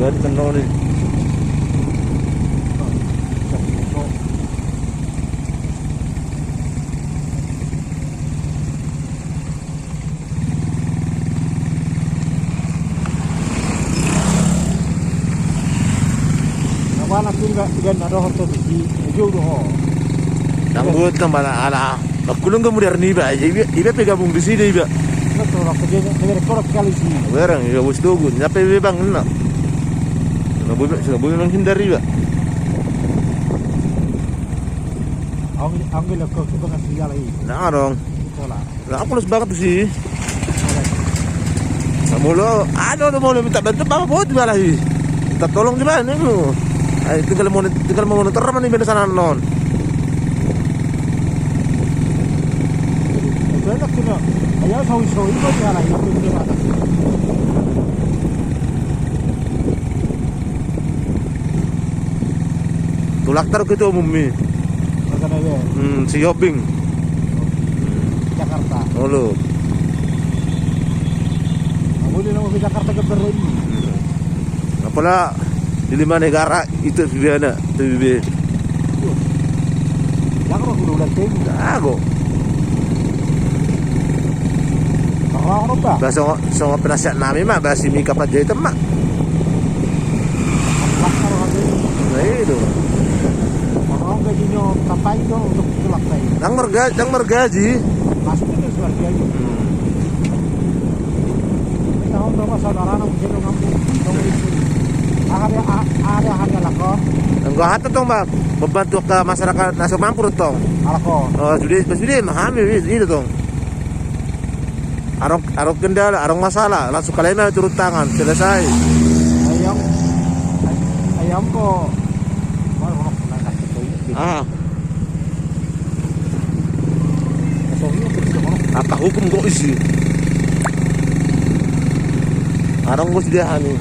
Dari tenang nih. Wala tunga igan ada hoto di jodoh ho. Nanggut tambah ala. Nakulung kemudian nih ba, iba pegabung di sini iba. Betul aku jadi rekor kali sih. Barang ya bos tugu, nyapa iba bang na. Nabu menghindari iba. Ang bilang kau suka kasih lagi. Nah dong. Itulah. Nah, aku lulus banget sih. Samulo, ada mau minta bantu apa buat malah sih. Minta tolong juga nih lu. Ay, tinggal mau monitor mana nih sana non. Itu enak punya. Ayo sawi-sawi kau jalan itu gimana? Tulak taruh gitu umumnya. Karena ya. Si Yobing. Jakarta. Oh lu. Aku di nama Jakarta ke Berlin. Apalah di 5 negara itu Viviana, PBB. Jangan aku udah tinggi. Aku. Orang apa? Bahasa sama penasihat nami mah bahasa mika pakai itu mah. Nah itu. Orang gajinya kapai itu untuk tulak tadi. Yang mergaji. Masuk itu sebagai aja. Tahu berapa saudara nak begitu kamu? Tahu itu. Ada harga lakon. Enggak hata tong bang, membantu ke masyarakat nasi mampu tong. Lakon. Oh sudah memahami itu tong. Arok kendala, arok masalah, langsung kalian turun tangan, selesai. Ayam kok. Apa hukum kok isi? Arong kok sudah anu.